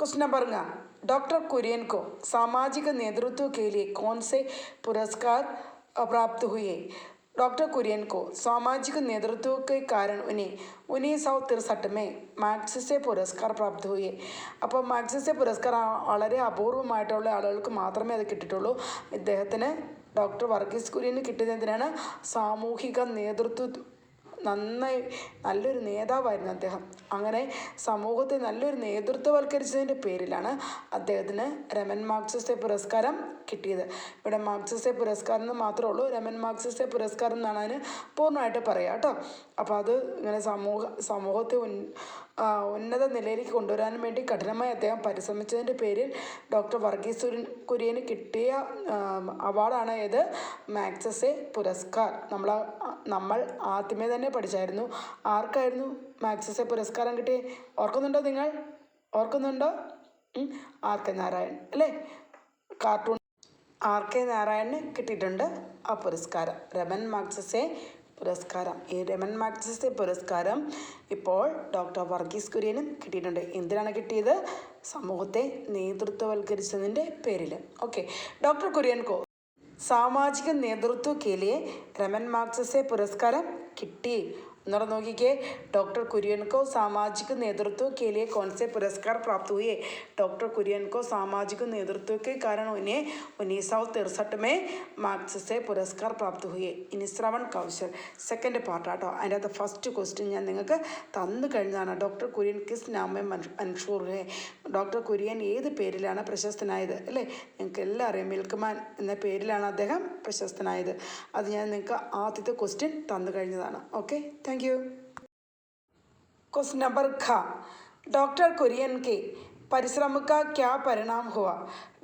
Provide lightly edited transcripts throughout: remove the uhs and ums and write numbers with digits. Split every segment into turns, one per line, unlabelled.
Question number doctor Kurien को सामाजिक नेतृत्व के लिए कौन से पुरस्कार प्राप्त हुए? डॉक्टर कुरियन को सामाजिक नेतृत्व के कारण उन्हें 1963 में മാഗ്സസെ പുരസ്കാർ പ്രാപ്തി हुए. അപ്പോൾ മാഗ്സസെ പുരസ്കാർ വളരെ അപൂർവമായിട്ടുള്ള ആളുകൾക്ക് മാത്രമേ അത് കിട്ടിയിട്ടുള്ളൂ. ഇദ്ദേഹത്തിന് ഡോക്ടർ വർഗീസ് കുര്യന് കിട്ടിയത് എന്തിനാണ്? സാമൂഹിക നേതൃത്വ നല്ലൊരു നേതാവായിരുന്നു അദ്ദേഹം. അങ്ങനെ സമൂഹത്തെ നല്ലൊരു നേതൃത്വവൽക്കരിച്ചതിൻ്റെ പേരിലാണ് അദ്ദേഹത്തിന് രമൻ മാഗ്സസെ പുരസ്കാരം കിട്ടിയത്. ഇവിടെ മാഗ്സസെ പുരസ്കാരം എന്ന് മാത്രമേ ഉള്ളൂ, രമൻ മാഗ്സസെ പുരസ്കാരം എന്നാണ് അതിന് പൂർണ്ണമായിട്ട് പറയുക കേട്ടോ. അപ്പോൾ അത് ഇങ്ങനെ സമൂഹത്തെ ഉന്നത നിലയിലേക്ക് കൊണ്ടുവരാനും വേണ്ടി കഠിനമായി അദ്ദേഹം പരിശ്രമിച്ചതിൻ്റെ പേരിൽ ഡോക്ടർ വർഗീസ് കുര്യന് കിട്ടിയ അവാർഡാണ് ഇത് മാഗ്സസെ പുരസ്കാർ. നമ്മൾ ആദ്യമേ തന്നെ പഠിച്ചായിരുന്നു. ആർക്കായിരുന്നു മാഗ്സസെ പുരസ്കാരം കിട്ടിയേ? ഓർക്കുന്നുണ്ടോ നിങ്ങൾ? ഓർക്കുന്നുണ്ടോ? ആർ.കെ. നാരായൺ അല്ലേ? Cartoon RK. നാരായണന് കിട്ടിയിട്ടുണ്ട് ആ പുരസ്കാരം, രമൻ മാഗ്സസെ പുരസ്കാരം. ഈ രമൻ മാഗ്സസെ പുരസ്കാരം ഇപ്പോൾ ഡോക്ടർ വർഗീസ് കുര്യനും കിട്ടിയിട്ടുണ്ട്. എന്തിനാണ് കിട്ടിയത്? സമൂഹത്തെ നേതൃത്വവൽക്കരിച്ചതിൻ്റെ പേരിൽ. ഓക്കെ, ഡോക്ടർ കുര്യൻ को സാമാജിക നേതൃത്വ के लिए രമൻ മാഗ്സസെ പുരസ്കാരം കിട്ടി. ഒന്നുകൂടെ നോക്കിക്കേ. डॉक्टर कुरियन को सामाजिक नेतृत्व के लिए कौन से पुरस्कार प्राप्त हुए? डॉक्टर कुरियन को सामाजिक नेतृत्व के कारण उन्हें 1963 में മാഗ്സസെ പുരസ്കാർ പ്രാപ്തി हुए. ഇനി ശ്രവൺ കൗശൽ സെക്കൻഡ് പാർട്ടാട്ടോ. അതിൻ്റെ അകത്ത് ഫസ്റ്റ് ക്വസ്റ്റ്യൻ ഞാൻ നിങ്ങൾക്ക് തന്നു കഴിഞ്ഞതാണ്. ഡോക്ടർ കുര്യൻ കിസ് നാമെ മൻഷൂർ ഹേ? ഡോക്ടർ കുര്യൻ ഏത് പേരിലാണ് പ്രശസ്തനായത് അല്ലേ? നിങ്ങൾക്ക് എല്ലാം അറിയാം, മിൽക്ക്മാൻ എന്ന പേരിലാണ് അദ്ദേഹം പ്രശസ്തനായത്. അത് ഞാൻ നിങ്ങൾക്ക് ആദ്യത്തെ ക്വസ്റ്റ്യൻ തന്നു കഴിഞ്ഞതാണ്. Okay, thank you. Question number doctor Kurien के പരിശ്രമ का क्या परिणाम हुआ?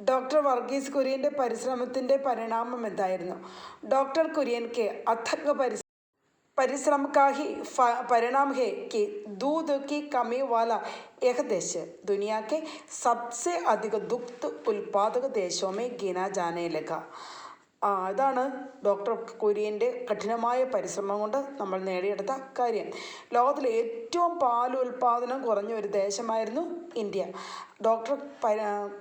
ഡോക്ടർ വർഗീസ് കുര്യൻ്റെ പരിശ്രമത്തിൻ്റെ പരിണാമം എന്തായിരുന്നു? ഡോക്ടർ കുര്യൻ के अथक परिश्रम का ही परिणाम है कि दूध की कमी वाला यह देश दुनिया के सबसे अधिक दुग्ध उत्पादक देशों में गिना जाने लगा. ഇതാണ് ഡോക്ടർ കുര്യൻ്റെ കഠിനമായ പരിശ്രമം കൊണ്ട് നമ്മൾ നേടിയെടുത്ത കാര്യം. ലോകത്തിലെ ഏറ്റവും പാൽ ഉൽപ്പാദനം കുറഞ്ഞ ഒരു ദേശമായിരുന്നു ഇന്ത്യ. ഡോക്ടർ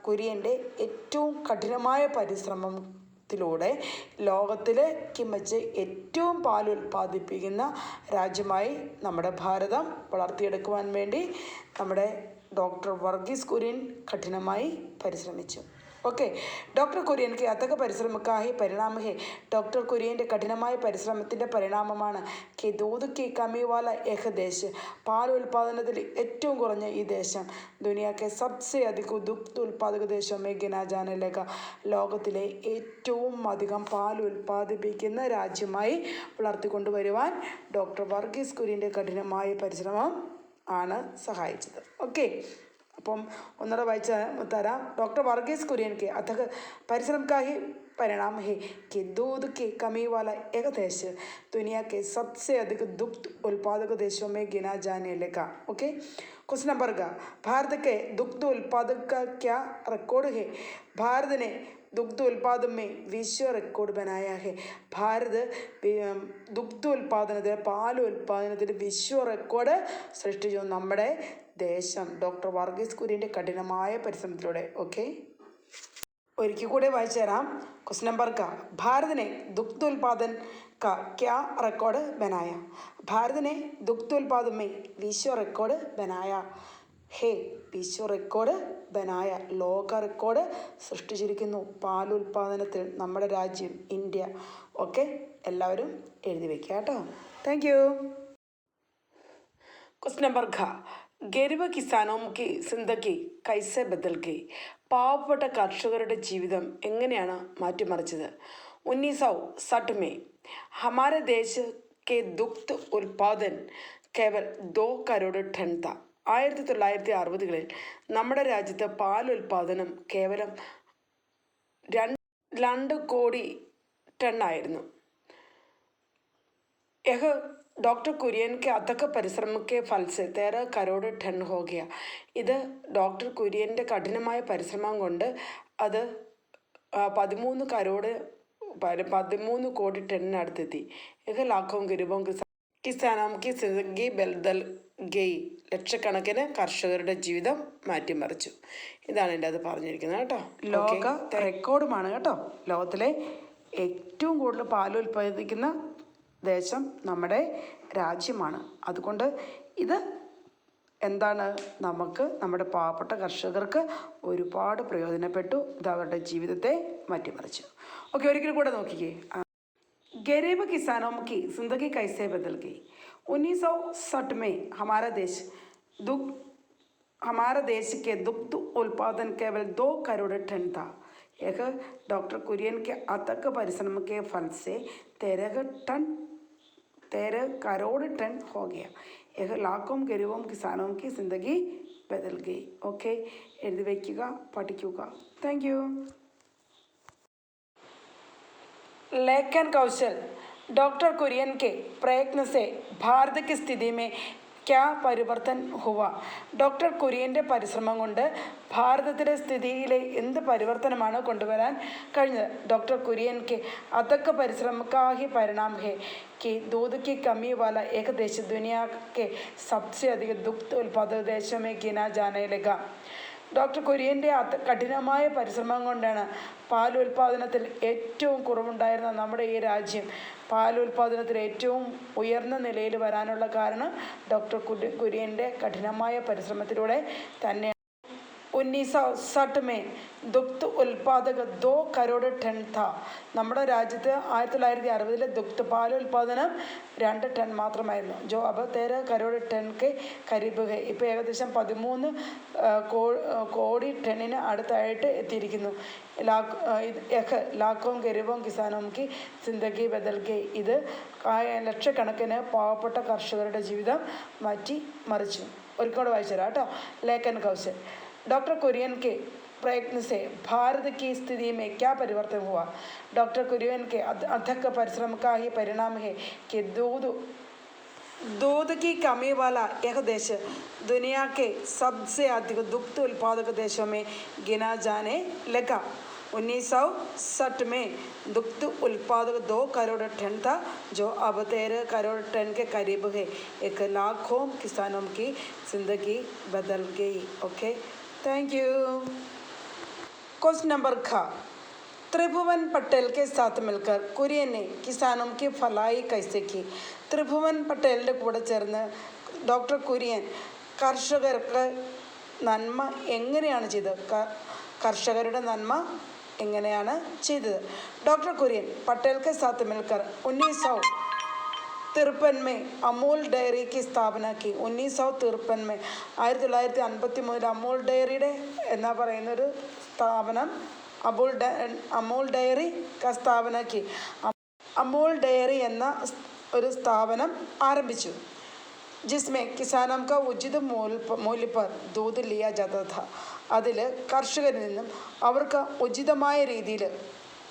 കുര്യൻ്റെ ഏറ്റവും കഠിനമായ പരിശ്രമത്തിലൂടെ ലോകത്തിലേക്ക് വെച്ച് ഏറ്റവും പാൽ ഉൽപ്പാദിപ്പിക്കുന്ന രാജ്യമായി നമ്മുടെ ഭാരതം വളർത്തിയെടുക്കുവാൻ വേണ്ടി നമ്മുടെ ഡോക്ടർ വർഗീസ് കുര്യൻ കഠിനമായി പരിശ്രമിച്ചു. ഓക്കെ, ഡോക്ടർ കുര്യൻ के अथक परिश्रम का ही परिणाम है. ഡോക്ടർ കുര്യൻ്റെ കഠിനമായ പരിശ്രമത്തിൻ്റെ പരിണാമമാണ് कि दूध की कमी वाला एक देश, പാൽ ഉൽപ്പാദനത്തിൽ ഏറ്റവും കുറഞ്ഞ ഈ ദേശം दुनिया के सबसे अधिक दुग्ध उत्पादक देशों में गिना जाने लगा. ലോകത്തിലെ ഏറ്റവും അധികം പാൽ ഉൽപ്പാദിപ്പിക്കുന്ന രാജ്യമായി വളർത്തിക്കൊണ്ടുവരുവാൻ ഡോക്ടർ വർഗീസ് കുര്യൻ്റെ കഠിനമായ പരിശ്രമം ആണ് സഹായിച്ചത്. ഓക്കെ, അപ്പം ഒന്നര വായിച്ച് തരാം. डॉक्टर वर्गीस कुरियन के अथक परिश्रम का ही परिणाम है कि दूध की कमी वाला एक देश दुनिया के सबसे अधिक दुग्ध उत्पादक देशों में गिना जाने लगा. ओके, क्वेश्चन नंबर भारत के दुग्ध उत्पादक का क्या रिकॉर्ड है? भारत ने दुग्ध उत्पादन में विश्व रिकॉर्ड बनाया है. भारत दुग्ध ഉൽപാദനത്തിൽ പാൽ ഉൽപാദനത്തിൽ വിശ്വ റെക്കോർഡ് സൃഷ്ടിച്ചു നമ്മുടെ ദേശം ഡോക്ടർ വർഗീസ് കുര്യൻ്റെ കഠിനമായ പരിശ്രമത്തിലൂടെ. ഓക്കെ, ഒരിക്കൽ കൂടെ വായിച്ചു തരാം. ക്വസ്റ്റ്യൻ നമ്പർ भारत ने दुग्ध उत्पादन का क्या रिकॉर्ड बनाया? भारत ने दुग्ध उत्पादन में विश्व रिकॉर्ड बनाया है. വിശ്വ റെക്കോർഡ് ബനായ, ലോക റെക്കോർഡ് സൃഷ്ടിച്ചിരിക്കുന്നു പാൽ ഉൽപ്പാദനത്തിൽ നമ്മുടെ രാജ്യം ഇന്ത്യ. ഓക്കെ, എല്ലാവരും എഴുതി വെക്കുക കേട്ടോ. Thank you. ക്വസ്റ്റ്യൻ നമ്പർ ഗരീബ് കിസാനോം കി സിന്ദഗി കൈസെ ബദൽ ഗയി? പാവപ്പെട്ട കർഷകരുടെ ജീവിതം എങ്ങനെയാണ് മാറ്റിമറിച്ചത്? 1960 में हमारे देश के दुग्ध उत्पादन केवल 2 करोड़ टन था. 1960-കളിൽ നമ്മുടെ രാജ്യത്ത് പാൽ ഉൽപ്പാദനം കേവലം 2 കോടി ടൺ ആയിരുന്നു. यह डॉक्टर कुरियन के अथक परिश्रम के फल से 13 करोड़ टन हो गया. ഇത് ഡോക്ടർ കുര്യൻ്റെ കഠിനമായ പരിശ്രമം കൊണ്ട് അത് 13 കോടി ടണ്ണിനടുത്തെത്തി. यह लाखों गरीबों किसानों की जिंदगी बदल गई. ലക്ഷക്കണക്കിന് കർഷകരുടെ ജീവിതം മാറ്റിമറിച്ചു. ഇതാണ് എൻ്റെ അത് പറഞ്ഞിരിക്കുന്നത് കേട്ടോ. ലോക റെക്കോർഡുമാണ് കേട്ടോ. ലോകത്തിലെ ഏറ്റവും കൂടുതൽ പാൽ ഉൽപ്പാദിപ്പിക്കുന്ന ദേശം നമ്മുടെ രാജ്യമാണ്. അതുകൊണ്ട് ഇത് എന്താണ്, നമുക്ക് നമ്മുടെ പാവപ്പെട്ട കർഷകർക്ക് ഒരുപാട് പ്രയോജനപ്പെട്ടു. ഇത് അവരുടെ ജീവിതത്തെ മാറ്റിമറിച്ചു. ഓക്കെ, ഒരിക്കലും കൂടെ നോക്കിക്കേ. गरीब किसानों की ज़िंदगी कैसे बदल गई। 1960 में हमारा देश के दुग्ध उत्पादन केवल 2 करोड़ टन था। यह डॉक्टर कुरियन के अथक परिश्रम के फल से 13 करोड़ टन हो गया। यह लाखों गरीबों किसानों की ज़िंदगी बदल गई. ओके, എഴുതി വയ്ക്കുക, പഠിക്കുക. Thank you. लेखन कौशल. डॉक्टर कुरियन के प्रयत्न से भारत की स्थिति में क्या പരിവർത്തൻ ഹുവ. ഡോക്ടർ കുര്യൻ്റെ പരിശ്രമം കൊണ്ട് ഭാരതത്തിലെ സ്ഥിതിയിലെ എന്ത് പരിവർത്തനമാണ് കൊണ്ടുവരാൻ കഴിഞ്ഞത്. ഡോക്ടർ കുര്യൻ के अथक परिश्रम का ही परिणाम है कि दूध की कमी वाला एक देश दुनिया के सबसे अधिक दुग्ध उत्पादक देशों में गिना जाने लगा. ഡോക്ടർ കുര്യൻ്റെ കഠിനമായ പരിശ്രമം കൊണ്ടാണ് പാൽ ഉൽപ്പാദനത്തിൽ ഏറ്റവും കുറവുണ്ടായിരുന്ന നമ്മുടെ ഈ രാജ്യം പാൽ ഉൽപ്പാദനത്തിൽ ഏറ്റവും ഉയർന്ന നിലയിൽ വരാനുള്ള കാരണം ഡോക്ടർ കുര്യൻ്റെ കഠിനമായ പരിശ്രമത്തിലൂടെ തന്നെ. 1960 में दुग्ध उत्पादक 2 करोड़ टन था. നമ്മുടെ രാജ്യത്ത് 1960 ദുഗ്ധ പാൽ ഉൽപ്പാദനം 2 ടൺ മാത്രമായിരുന്നു. ജോ അബ് 13 കരോട് ടൺ കെ കരീബ് ഹെ. ഇപ്പോൾ ഏകദേശം 13 കോടി ടണ്ണിന് അടുത്തായിട്ട് എത്തിയിരിക്കുന്നു. ലാഖോം ഗരീബോം കിസാനോം കി സിന്ദഗി ബദൽ ഗയി. ഇത് ലക്ഷക്കണക്കിന് പാവപ്പെട്ട കർഷകരുടെ ജീവിതം മാറ്റി മറിച്ചു. ഒരിക്കലും വായിച്ചു തരാം കേട്ടോ. ലേഖൻ കൗശൽ. डॉक्टर कुरियन के प्रयत्न से भारत की स्थिति में क्या परिवर्तन हुआ. डॉक्टर कुरियन के अथक परिश्रम का ही परिणाम है कि दूध की कमी वाला यह देश दुनिया के सबसे अधिक दुग्ध उत्पादक देशों में गिना जाने लगा. 1960 में दुग्ध उत्पादक 2 करोड़ टन था, जो अब 13 करोड़ टन के करीब है. 1 लाखों किसानों की जिंदगी बदल गई. Okay, thank you. Question number ख. त्रिभुवन पटेल के साथ मिलकर कुरियन ने किसानों की भलाई कैसे की. त्रिभुवन പട്ടേലിൻ്റെ കൂടെ ചേർന്ന് ഡോക്ടർ കുര്യൻ കർഷകർക്ക് നന്മ എങ്ങനെയാണ് ചെയ്തത്, കർഷകരുടെ നന്മ എങ്ങനെയാണ് ചെയ്തത്. ഡോക്ടർ കുര്യൻ പട്ടേൽ के साथ मिलकर 1953 में अमूल डेयरी की स्थापना की. 1953 में 1953 അമൂൽ ഡയറിയുടെ എന്നാ പറയുന്നൊരു സ്ഥാപനം അമൂൽ ഡയറി സ്ഥാപനക്കി. അമൂൽ ഡയറി എന്ന ഒരു സ്ഥാപനം ആരംഭിച്ചു. जिसमें किसानों का उचित मूल्य पर दूध लिया जाता था. അതിൽ കർഷകരിൽ നിന്നും അവർക്ക് ഉചിതമായ രീതിയിൽ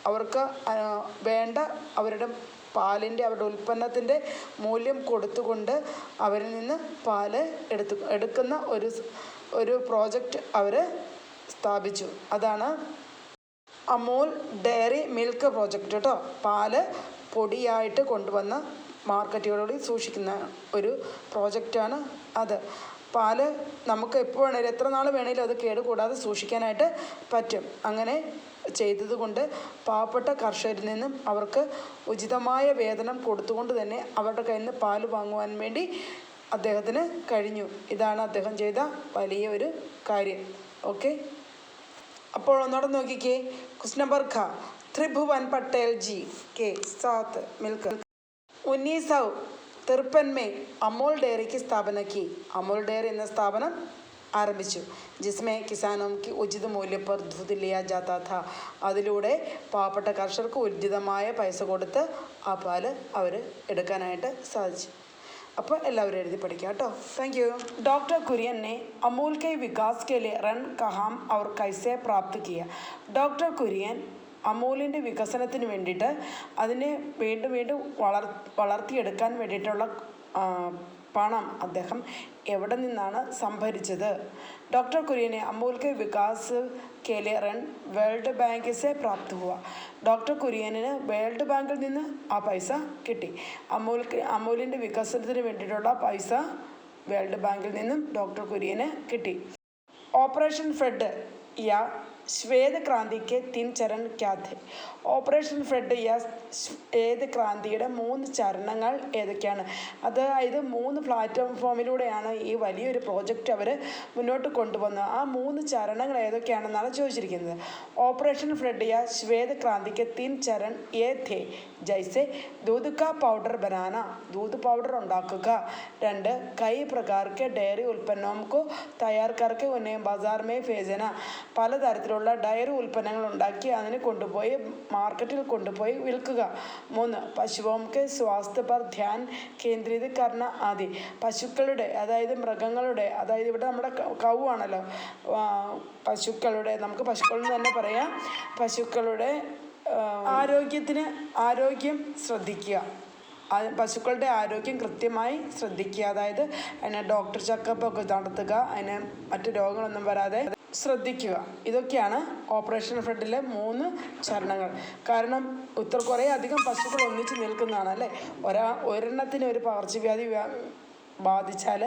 അവർക്ക് വേണ്ട അവരുടെ പാലിൻ്റെ അവരുടെ ഉൽപ്പന്നത്തിൻ്റെ മൂല്യം കൊടുത്തുകൊണ്ട് അവരിൽ നിന്ന് പാല് എടുക്കുന്ന ഒരു പ്രോജക്റ്റ് അവർ സ്ഥാപിച്ചു. അതാണ് അമൂൽ ഡയറി മിൽക്ക് പ്രോജക്റ്റ് കേട്ടോ. പാല് പൊടിയായിട്ട് കൊണ്ടുവന്ന് മാർക്കറ്റുകളിൽ സൂക്ഷിക്കുന്ന ഒരു പ്രോജക്റ്റാണ് അത്. പാല് നമുക്ക് എപ്പോൾ വേണേലും എത്ര നാൾ വേണേലും അത് കേടുകൂടാതെ സൂക്ഷിക്കാനായിട്ട് പറ്റും. അങ്ങനെ ചെയ്തതുകൊണ്ട് പാവപ്പെട്ട കർഷകരിൽ നിന്നും അവർക്ക് ഉചിതമായ വേതനം കൊടുത്തുകൊണ്ട് തന്നെ അവരുടെ കയ്യിൽ നിന്ന് പാല് വാങ്ങുവാൻ വേണ്ടി അദ്ദേഹത്തിന് കഴിഞ്ഞു. ഇതാണ് അദ്ദേഹം ചെയ്ത വലിയ ഒരു കാര്യം. ഓക്കെ, അപ്പോൾ ഒന്നോടെ നോക്കിക്കേ. ക്വസ്റ്റ്യൻ നമ്പർ ഖ. त्रिभुवन पटेल जी के साथ मिलकर 1953 में अमूल डेयरी की स्थापना की. अमूल डेयरी എന്ന സ്ഥാപനം ആരംഭിച്ചു. ജിസ്മേ കിസാനോംക്ക് ഉചിത മൂല്യം पर दूध लिया जाता था. അതിലൂടെ പാവപ്പെട്ട കർഷകർക്ക് ഉചിതമായ പൈസ കൊടുത്ത് ആ പാല് അവർ എടുക്കാനായിട്ട് സാധിച്ചു. അപ്പോൾ എല്ലാവരും എഴുതി പഠിക്കാം കേട്ടോ. Thank you. डॉक्टर कुरियन ने अमूल के विकास के लिए रन कहाँ और कैसे प्राप्त किया. ഡോക്ടർ കുര്യൻ അമൂലിൻ്റെ വികസനത്തിന് വേണ്ടിയിട്ട് അതിനെ വീണ്ടും വീണ്ടും വളർത്തിയെടുക്കാൻ വേണ്ടിയിട്ടുള്ള പണം അദ്ദേഹം എവിടെ നിന്നാണ് സംഭരിച്ചത്. ഡോക്ടർ കുര്യനെ अमूल के विकास के लिए ऋण വേൾഡ് ബാങ്ക് से प्राप्त हुआ. ഡോക്ടർ കുര്യന് വേൾഡ് ബാങ്കിൽ നിന്ന് ആ പൈസ കിട്ടി. അമൂലിൻ്റെ വികസനത്തിന് വേണ്ടിയിട്ടുള്ള പൈസ വേൾഡ് ബാങ്കിൽ നിന്നും ഡോക്ടർ കുര്യന് കിട്ടി. ഓപ്പറേഷൻ ഫ്ലഡ് യാ ശ്വേത ക്രാന്തിക്ക് 3 ചരൺ ക്യാ थे? ഓപ്പറേഷൻ ഫ്ലഡ് യാ ശ്വേത ക്രാന്തിയുടെ 3 ചരണങ്ങൾ ഏതൊക്കെയാണ്? അതായത് 3 പ്ലാറ്റ്ഫോമിലൂടെയാണ് ഈ വലിയൊരു പ്രോജക്റ്റ് അവർ മുന്നോട്ട് കൊണ്ടുവന്നത്. ആ 3 ചരണങ്ങൾ ഏതൊക്കെയാണെന്നാണ് ചോദിച്ചിരിക്കുന്നത്. ഓപ്പറേഷൻ ഫ്ലഡ് യാ ശ്വേത ക്രാന്തിക്ക് 3 ചരൺ ഏ थे? ജൈസെ दूध का पाउडर बनाना, दूध पाउडर ഉണ്ടാക്കുക. 2 कई प्रकार के डेयरी उत्पन्नों को तैयार करके उन्हें बाजार में भेजना, പലതരത്തിലുള്ള ഡയറി ഉൽപ്പന്നങ്ങൾ ഉണ്ടാക്കി അതിനെ കൊണ്ടുപോയി മാർക്കറ്റിൽ കൊണ്ടുപോയി വിൽക്കുക. 3 പശുओं के स्वास्थ्य पर ध्यान केंद्रित करना आदि, പശുക്കളുടെ അതായത് മൃഗങ്ങളുടെ, അതായത് ഇവിടെ നമ്മുടെ കൗ ആണല്ലോ, പശുക്കളുടെ, നമുക്ക് പശുക്കൾ എന്ന് തന്നെ പറയാം, പശുക്കളുടെ ആരോഗ്യം ശ്രദ്ധിക്കുക. പശുക്കളുടെ ആരോഗ്യം കൃത്യമായി ശ്രദ്ധിക്കുക. അതായത് അതിനെ ഡോക്ടർ ചെക്കപ്പ് ഒക്കെ നടത്തുക, അതിന് മറ്റു രോഗങ്ങളൊന്നും വരാതെ ശ്രദ്ധിക്കുക. ഇതൊക്കെയാണ് ഓപ്പറേഷൻ ഫ്ലഡിലെ 3 ചരണങ്ങൾ. കാരണം കുറേ അധികം പശുക്കൾ ഒന്നിച്ച് നിൽക്കുന്നതാണ് അല്ലേ. ഒരെണ്ണത്തിന് ഒരു പകർച്ചവ്യാധി ബാധിച്ചാൽ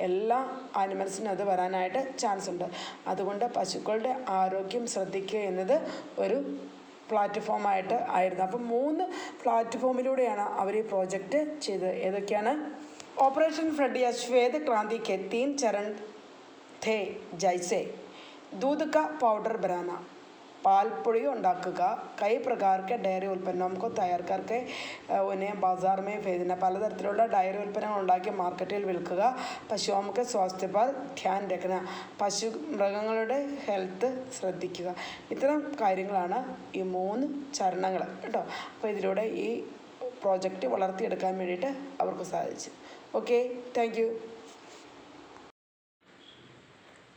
എല്ലാ ആനിമൽസിനും അത് വരാനായിട്ട് ചാൻസ് ഉണ്ട്. അതുകൊണ്ട് പശുക്കളുടെ ആരോഗ്യം ശ്രദ്ധിക്കുക എന്നത് ഒരു പ്ലാറ്റ്ഫോമായിട്ട് ആയിരുന്നു. അപ്പം 3 പ്ലാറ്റ്ഫോമിലൂടെയാണ് അവർ ഈ പ്രോജക്റ്റ് ചെയ്തത്. ഏതൊക്കെയാണ്? ഓപ്പറേഷൻ ഫ്ലഡ് യാ ശ്വേത ക്രാന്തിക്ക് 3 ചരൺ थे? ജൈസെ दूध का पाउडर बनाना, പാൽപ്പൊടി ഉണ്ടാക്കുക. കൈ പ്രകാരക്ക് ഡയറി ഉൽപ്പന്നങ്ങൾ തയ്യാർ करके उन्हें बाजार में भेजना, പലതരത്തിലുള്ള ഡയറി ഉൽപ്പന്നങ്ങൾ ഉണ്ടാക്കി മാർക്കറ്റിൽ വിൽക്കുക. പശുओं के स्वास्थ्य पर ध्यान रखना, മൃഗങ്ങളുടെ ഹെൽത്ത് ശ്രദ്ധിക്കുക. ഇത്തരം കാര്യങ്ങളാണ് ഈ 3 ചരണങ്ങൾ കേട്ടോ. അപ്പോൾ ഇതിലൂടെ ഈ പ്രോജക്റ്റ് വളർത്തിയെടുക്കാൻ വേണ്ടിയിട്ട് അവർക്ക് സാധിച്ചു. Okay, thank you.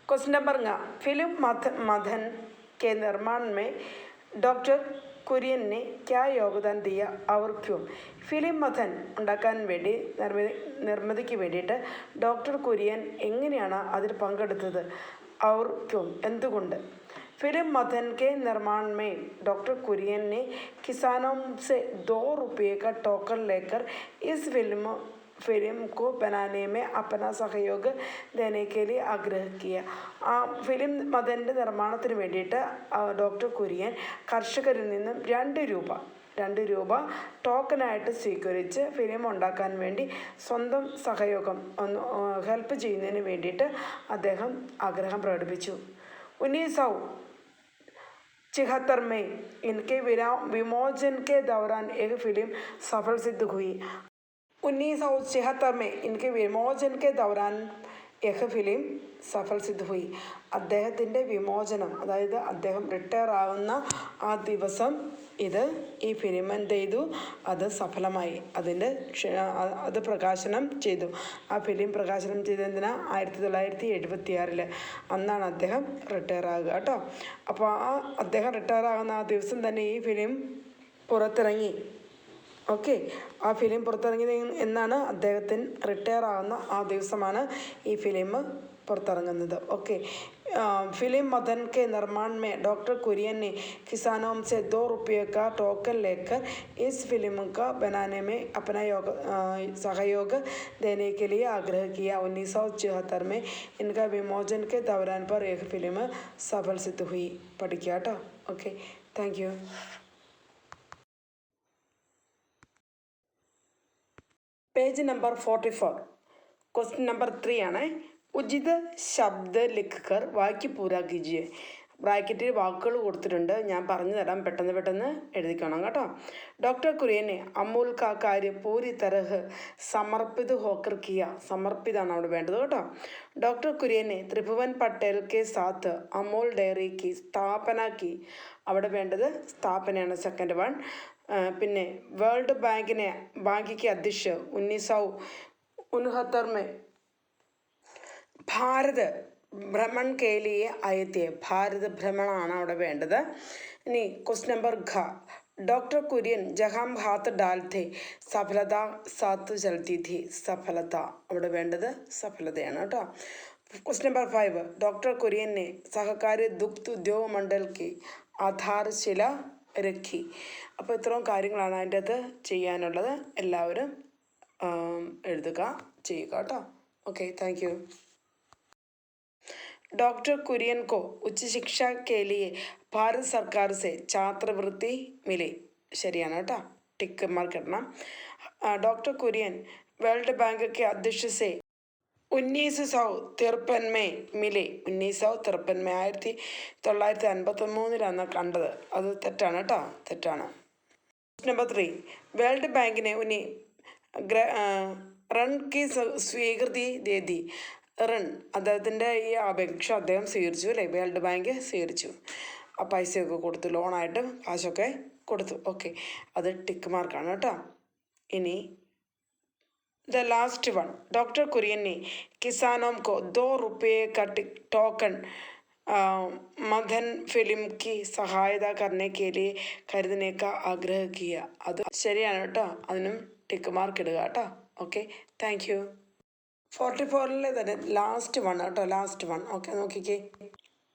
Question number 9, film मथन के निर्माण में डॉक्टर കുര്യൻ ने क्या योगदान दिया और क्यों? ഫിലിം മഥൻ ഉണ്ടാക്കാൻ വേണ്ടി നിർമ്മിതിക്ക് വേണ്ടിയിട്ട് ഡോക്ടർ കുര്യൻ എങ്ങനെയാണ് അതിൽ പങ്കെടുത്തത്? और क्यों, എന്തുകൊണ്ട്? फिल्म मथन के निर्माण में डॉक्टर कुरियन ने किसानों से 2 रुपये का टोकन लेकर इस फिल्म को बनाने में अपना सहयोग देने के लिए आग्रह किया. ഫിലിം മഥൻ്റെ നിർമ്മാണത്തിന് വേണ്ടിയിട്ട് ഡോക്ടർ കുര്യൻ കർഷകരിൽ നിന്നും 2 രൂപ ടോക്കനായിട്ട് സ്വീകരിച്ച് ഫിലിം ഉണ്ടാക്കാൻ വേണ്ടി സ്വന്തം സഹയോഗം ഹെൽപ്പ് ചെയ്യുന്നതിന് വേണ്ടിയിട്ട് അദ്ദേഹം ആഗ്രഹം പ്രകടിപ്പിച്ചു. 1974 में इनके विमोचन के दौरान एक फिल्म सफल सिद्ध हुई. 1974 में इनके विमोचन के दौरान एक फिल्म സഫൽ സിദ്ധ് ഹുയി. അദ്ദേഹത്തിൻ്റെ വിമോചനം, അതായത് അദ്ദേഹം റിട്ടയർ ആവുന്ന ആ ദിവസം ഈ ഫിലിം എന്ത് ചെയ്തു, അത് സഫലമായി. അത് പ്രകാശനം ചെയ്തു. ആ ഫിലിം പ്രകാശനം ചെയ്തതിനാ 1976 അന്നാണ് അദ്ദേഹം റിട്ടയർ ആകുക കേട്ടോ. അപ്പോൾ അദ്ദേഹം റിട്ടയർ ആകുന്ന ആ ദിവസം തന്നെ ഈ ഫിലിം പുറത്തിറങ്ങി. ഓക്കെ, ആ ഫിലിം പുറത്തിറങ്ങിയത് എന്നാണ്? അദ്ദേഹത്തിന് റിട്ടയർ ആകുന്ന ആ ദിവസമാണ് ഈ ഫിലിം പുറത്തിറങ്ങുന്നത്. ഓക്കെ, फिल्म मथन के निर्माण में डॉक्टर कुरियन ने किसानों से 2 रुपये का टोकन लेकर इस फिल्म का बनाने में अपना सहयोग देने के लिए आग्रह किया. 1974 में इनका विमोचन के दौरान पर एक फिल्म सफल सिद्ध हुई. പഠിക്കുക കേട്ടോ. Okay, thank U. Page number 44, question number 3 ആണ്. ഉചിത ശബ്ദ ലിഖ്കർ വാക്യ പൂരാ കീജിയെ. ബ്രാക്കറ്റിൽ വാക്കുകൾ കൊടുത്തിട്ടുണ്ട്, ഞാൻ പറഞ്ഞു തരാം, പെട്ടെന്ന് എഴുതിക്കണം കേട്ടോ. ഡോക്ടർ കുര്യനെ അമൂൽ കാ കാര്യം പൂരി തരഹ് സമർപ്പിത് ഹോക്കർ കിയ. സമർപ്പിതാണ് അവിടെ വേണ്ടത് കേട്ടോ. ഡോക്ടർ കുര്യനെ ത്രിഭുവൻ പട്ടേൽ കെ സാത്ത് അമൂൽ ഡയറി കി സ്ഥാപന കി. അവിടെ വേണ്ടത് സ്ഥാപനയാണ്, സെക്കൻഡ് വൺ. പിന്നെ വേൾഡ് ബാങ്കിക്ക് അധ്യക്ഷ 1969 में ഭാരത് ഭ്രമൺ കേലിയെ ആയത്തെ. ഭാരത് ഭ്രമണമാണ് അവിടെ വേണ്ടത്. ഇനി ക്വസ്റ്റ്യൻ നമ്പർ ഘ, ഡോക്ടർ കുര്യൻ ജഹാം ഹാത്ത് ഡാൽത്തെ സഫലത സാത്ത് ചലത്തി ഥി. സഫലത അവിടെ വേണ്ടത് സഫലതയാണ് കേട്ടോ. क्वेश्चन नंबर 5, डॉक्टर कुरियन ने सहकारी दुग्ध उद्योग मंडल की ആധാരശില രഖി. അപ്പോൾ ഇത്രയും കാര്യങ്ങളാണ് അതിൻ്റെ അകത്ത് ചെയ്യാനുള്ളത്. എല്ലാവരും എഴുതുക, ചെയ്യുക കേട്ടോ. Okay, thank you. Doctor Kurien को उच्च शिक्षा के लिए भारत सरकार से छात्रवृत्ति मिली. ശരിയാണ് കേട്ടോ, ടിക്ക് മാർക്ക് ഇടണം. डॉक्टर कुरियन वर्ल्ड बैंक के अध्यक्ष से 1953 में मिले. 1953 में 1953 കണ്ടത്. അത് തെറ്റാണ് കേട്ടോ, തെറ്റാണ്. നമ്പർ 3, വേൾഡ് ബാങ്കിനെ ഉന്നി റൺ കി സ്വീകൃതി ദേദി. റൺ, അദ്ദേഹത്തിൻ്റെ ഈ അപേക്ഷ അദ്ദേഹം സ്വീകരിച്ചു അല്ലേ, വേൾഡ് ബാങ്ക് സ്വീകരിച്ചു. ആ പൈസയൊക്കെ കൊടുത്തു, ലോണായിട്ട് കാശൊക്കെ കൊടുത്തു. ഓക്കെ, അത് ടിക്ക് മാർക്കാണ് കേട്ടോ. ഇനി the last one, doctor Kurien ने किसानों को 2 रुपये का टोकन मदन फिल्म की सहायता करने के लिए खरीदने का आग्रह किया. അത് ശരിയാണ് കേട്ടോ, അതിനും ടിക്ക് മാർക്ക് ഇടുക കേട്ടോ. Okay, thank you. 44-ലെ തന്നെ ലാസ്റ്റ് വൺ കേട്ടോ, ലാസ്റ്റ് വൺ. ഓക്കെ, നോക്കിക്കേ.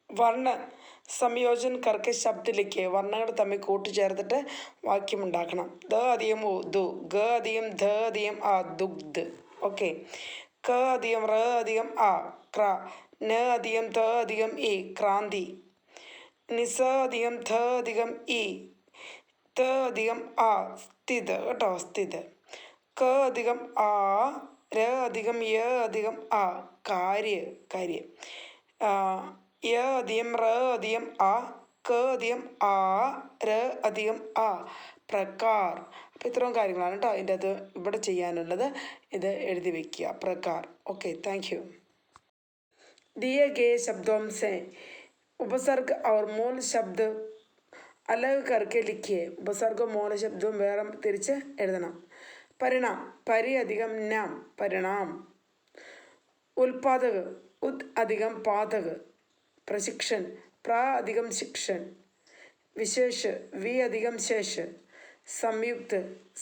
വർണ്ണ സംയോജൻ കർക്ക് ശബ്ദ ലിഖിയെ. വർണ്ണങ്ങൾ തമ്മിൽ കൂട്ടിച്ചേർത്തിട്ട് വാക്യമുണ്ടാക്കണം. ദ അധികം ഉ ദു, ഗ അധികം ധ അധികം ആ ദുഗ്ധ്. ഓക്കെ, ക അധികം റ അധികം ആ ക്ര, ന അധികം ത അധികം ഇ ക്രാന്തി, നിസ അധികം ധ അധികം ഇ, ത അധികം ആ സ്ഥിത് കേട്ടോ, സ്ഥിത്, ക അധികം ആ, ര അധികം യ അധികം ആ കാര്യ, കാര്യ, യ അധികം റ അധികം ആ, ക അധികം ആ, ര അധികം ആ പ്രകാർ. അപ്പോൾ ഇത്രയും കാര്യങ്ങളാണ് കേട്ടോ അതിൻ്റെ അത് ഇവിടെ ചെയ്യാനുള്ളത്. ഇത് എഴുതി വയ്ക്കുക, പ്രകാർ. Okay, thank U. दिए गए शब्दों से उपसर्ग और मूल शब्द अलग करके लिखिए. ഉപസർഗവും മൂല ശബ്ദവും വേറെ തിരിച്ച് എഴുതണം. പരിണാം, പരി അധികം നാം പരിണാം. ഉൽപാദക, ഉദ് അധികം പാതക. प्रशिक्षण, प्रा अधिകം शिक्षण. विशेष, वि अधिകം शेष. സംയുക്ത്,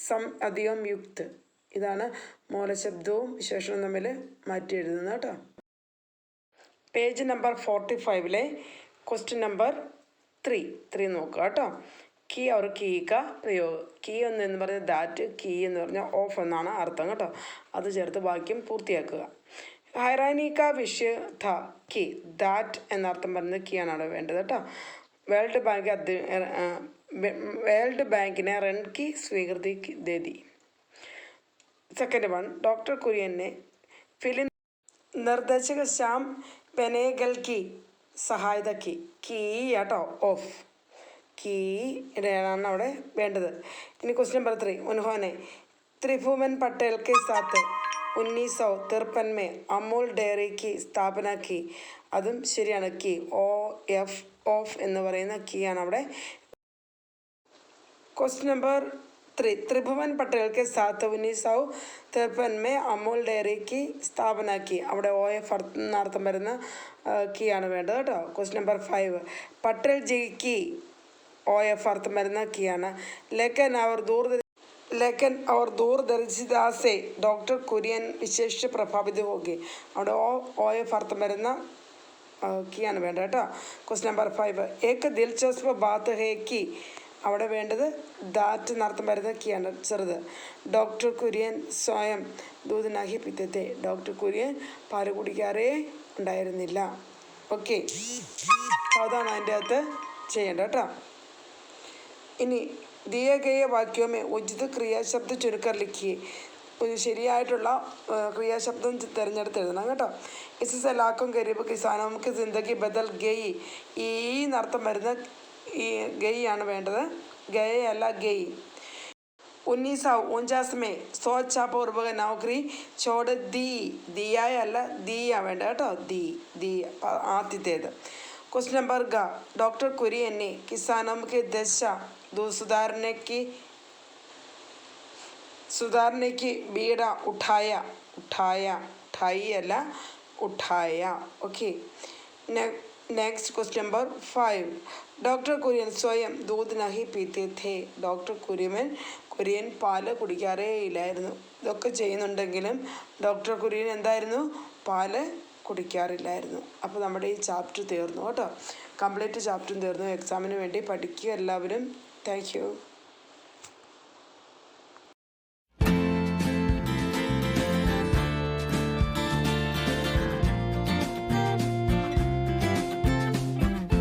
സം അധികം യുക്ത്. ഇതാണ് മൂലശബ്ദവും വിശേഷണവും തമ്മിൽ മാറ്റി എഴുതുന്നത് കേട്ടോ. പേജ് നമ്പർ 45-ലെ ക്വസ്റ്റ്യൻ നമ്പർ 3 നോക്കുക കേട്ടോ. കീ और കീ का പ്രയോഗ. കീ എന്ന് പറഞ്ഞാൽ ദാറ്റ്, കീ എന്ന് പറഞ്ഞാൽ ഓഫ് എന്നാണ് അർത്ഥം കേട്ടോ. അത് ചേർത്ത് വാക്യം പൂർത്തിയാക്കുക. ഹൈറാനി കാ വിഷയ ഥ കി, ദാറ്റ് എന്നർത്ഥം പറയുന്നത് കീ ആണ് അവിടെ വേണ്ടത് കേട്ടോ. വേൾഡ് ബാങ്കിനെ റൺ കി സ്വീകൃതി ദേദി. സെക്കൻഡ് വൺ, ഡോക്ടർ കുര്യനെ ഫിലിം നിർദ്ദേശക ശ്യാം ബെനേഗൽ की സഹായത की. കീ കേട്ടോ, ഓഫ്, കീ ഇടയാണ് അവിടെ വേണ്ടത്. ഇനി ക്വസ്റ്റ്യൻ നമ്പർ 3, ഉൻഹോനെ त्रिभुवन पटेल के साथ 1953 में अमूल डेयरी की സ്ഥാപന की. അതും ശരിയാണ്, കീ ഒ എഫ്, ഓഫ് എന്ന് പറയുന്ന കീ ആണ് അവിടെ. ക്വസ്റ്റ്യൻ നമ്പർ 3, त्रिभुवन पटेल के साथ 1953 में अमूल डेयरी की സ്ഥാപന की. അവിടെ ഒ എഫ് എന്നർത്ഥം വരുന്ന കീ ആണ് വേണ്ടത് കേട്ടോ. ക്വസ്റ്റ്യൻ നമ്പർ 5, പട്ടേൽ ജി की ഒ എഫ് അർത്ഥം വരുന്ന കീ ആണ്. लेकिन और दूरदर्शिता से डॉक्टर कुरियन विशेष प्रभावित हो गए. അവിടെ ഒ എഫ് അർത്ഥം വരുന്ന കീ ആണ് വേണ്ടത് കേട്ടോ. ക്വസ്റ്റ്യൻ നമ്പർ 5, एक दिलचस्प बात है कि. അവിടെ വേണ്ടത് ദാറ്റ് എന്നർത്ഥം വരുന്ന കീ ആണ്, ചെറുത്. ഡോക്ടർ കുര്യൻ സ്വയം ദൂത് നഹി പിത്തത്തെ. ഡോക്ടർ കുര്യൻ പാല് കുടിക്കാറേ ഉണ്ടായിരുന്നില്ല. ഓക്കെ, അതാണ് അതിൻ്റെ അകത്ത് ചെയ്യേണ്ടത് കേട്ടോ. ഇനി दिए गए वाक्यों में उचित क्रियाशब्द चुनकर लिखिए. ഒരു ശരിയായിട്ടുള്ള ക്രിയാശബ്ദം തിരഞ്ഞെടുത്ത് എഴുതണം കേട്ടോ. ഇസ്സെ ലാഖും ഗരീബ് കിസാനോ കി ജിന്ദഗി ബദൽ ഗയി. ഈ എന്നർത്ഥം വരുന്ന ഈ ഗയി ആണ് വേണ്ടത്, ഗയ അല്ല ഗയി. 1949 में സ്വച്ഛാപൂർവക നൗകരി ചോട് ദി. ദിയായ അല്ല ദിയാ വേണ്ട കേട്ടോ, ദി, ദി ആദ്യത്തേത്. क्वेश्चन नंबर ग, डॉक्टर कुरियन ने किसानों की दशा सुधारने की बीड़ा उठाया. उठाया, उठाई अല്ല उठाया. Okay, next question number 5, doctor Kurien स्वयं दूध नहीं पीते थे. ഡോക്ടർ കുര്യൻ പാല് കുടിക്കാറേ ഇല്ലായിരുന്നു. ഇതൊക്കെ ചെയ്യുന്നുണ്ടെങ്കിലും ഡോക്ടർ കുര്യൻ എന്തായിരുന്നു, പാല് കുടിക്കാറില്ലായിരുന്നു. അപ്പോൾ നമ്മുടെ ഈ ചാപ്റ്റർ തീർന്നു കേട്ടോ. കംപ്ലീറ്റ് ചാപ്റ്ററും തീർന്നു. എക്സാമിന് വേണ്ടി പഠിക്കുക എല്ലാവരും. Thank you.